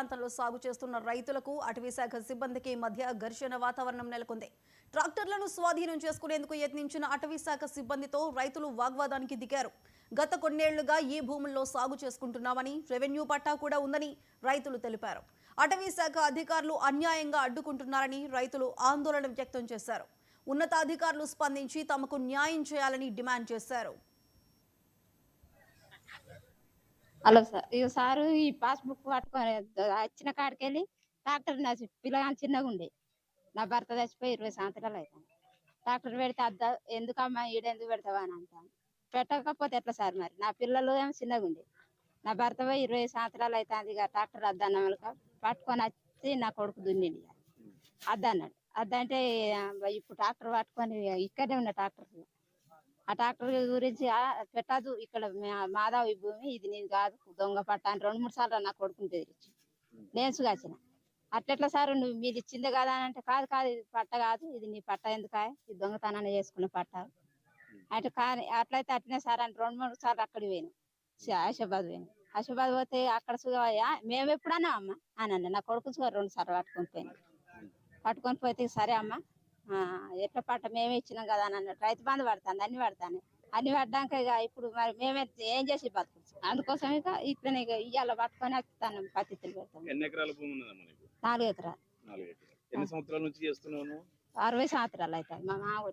ప్రాంతంలో సాగు చేస్తున్న రైతులకు అటవీశాఖ సిబ్బందికి మధ్య ఘర్షణ వాతావరణం నెలకొంది. ట్రాక్టర్లను స్వాధీనం చేసుకునేందుకు యత్నించిన అటవీశాఖ సిబ్బందితో రైతులు వాగ్వాదానికి దిగారు. గత కొన్నేళ్లుగా ఈ భూముల్లో సాగు చేసుకుంటున్నామని, రెవెన్యూ పట్టా కూడా ఉందని రైతులు తెలిపారు. అటవీశాఖ అధికారులు అన్యాయంగా అడ్డుకుంటున్నారని రైతులు ఆందోళన వ్యక్తం చేశారు. ఉన్నతాధికారులు స్పందించి తమకు న్యాయం చేయాలని డిమాండ్ చేశారు. హలో సార్, ఇక సారు ఈ పాస్బుక్ పట్టుకొని వచ్చిన కాడికెళ్ళి ట్రాక్టర్ పిల్లగాని చిన్నగా ఉండే. నా భర్త చచ్చిపోయి 20 సంవత్సరాలు అవుతాను. ట్రాక్టర్ పెడితే ఎందుకమ్మా ఈడెందుకు పెడతావా అని అంటాను. పెట్టకపోతే ఎట్లా సార్? మరి నా పిల్లలు ఏమో చిన్నగా ఉండే. నా భర్త పోయి 20 సంవత్సరాలు అవుతుంది. ఇక ట్రాక్టర్ అద్దన్నమలుక పట్టుకొని వచ్చి నా కొడుకు దున్నింది. అద్దన్నాడు. అద్దంటే ఇప్పుడు ట్రాక్టర్ పట్టుకొని ఇక్కడే ఉన్న ట్రాక్టర్, ఆ ట్రాక్టర్ గురించి పెట్టదు, ఇక్కడ మాధవ్ ఈ భూమి ఇది నీది కాదు, దొంగ పట్ట అని 2-3 సార్లు నా కొడుకుని బెదిరించి నేను సుగాచిన. అట్లెట్లా సార్ నువ్వు మీది ఇచ్చిందే కదా అని అంటే, కాదు కాదు ఇది పట్ట కాదు, ఇది నీ పట్ట ఎందుకా, ఇది దొంగతనాన్ని చేసుకున్న పట్ట అంటే. కానీ అట్లయితే అట్లనే సార్ అని 2-3 సార్లు అక్కడికి పోయాను. ఆశాబాద్ పోయాను. ఆశాబాద్ పోతే అక్కడ సుగా మేము ఎప్పుడన్నా అమ్మ అని అన్న. నా కొడుకు సుగా 2 సార్లు పట్టుకొని పోయాను. పట్టుకొని పోతే సరే అమ్మ ఎట్లా పట్ట మేమే ఇచ్చినాం కదా అని అన్నట్టు. రైతు బంధు పడుతుంది, అన్ని పడతాను. అన్ని పడ్డాక ఇక ఇప్పుడు మరి మేమే ఏం చేసి బతుకు. అందుకోసం ఇక ఇట్లనే ఇక ఇవాళ పట్టుకొని వస్తాను, పత్తితులు పెడతాను. 4 ఎకరాలు. 4 ఎకరాలు. ఎన్ని సంవత్సరాల నుంచి చేస్తున్నావు? 60 సంవత్సరాలు అవుతాయి. మా మామ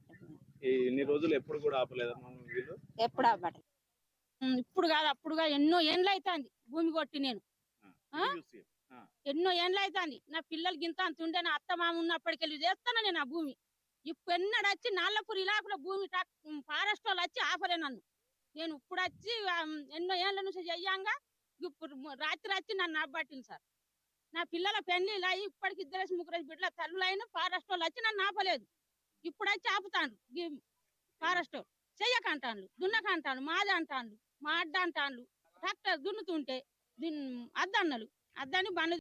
ఇన్ని రోజులు ఎప్పుడు కూడా ఆపలేదా వీళ్ళు? ఎప్పుడు ఆపట. ఇప్పుడు కాదు అప్పుడుగా ఎన్నో ఏండ్లు అవుతుంది భూమి కొట్టి. నేను ఎన్నో ఏండ్లు అవుతుంది. నా పిల్లలు గింత అంత ఉండే. నా అత్త మామ ఉన్నప్పటికెళ్ళి చేస్తాను నేను ఆ భూమి. ఇప్పుడు ఎన్నడు వచ్చి నాళ్ళపూరి ఇలాకుల భూమి ఫారెస్ట్ వాళ్ళు వచ్చి ఆపలే నన్ను. నేను ఇప్పుడు వచ్చి ఎన్నో ఏళ్ళ నుంచి చెయ్యంగా ఇప్పుడు రాత్రి వచ్చి నన్ను ఆపబట్టింది సార్. నా పిల్లల పెళ్లి ఇలా ఇప్పటికి 2-3 బిడ్డల తల్లులు అయినా ఫారెస్ట్ వాళ్ళు వచ్చి నన్ను ఆపలేదు. ఇప్పుడు వచ్చి ఆపుతాను. ఫారెస్ట్ చెయ్యకంటాను, దున్నకంటాను, మాది అంటాను, మా అడ్డ అంటాను. ట్రాక్టర్ దున్నుతుంటే అద్దన్నలు అద్దని బండ్లు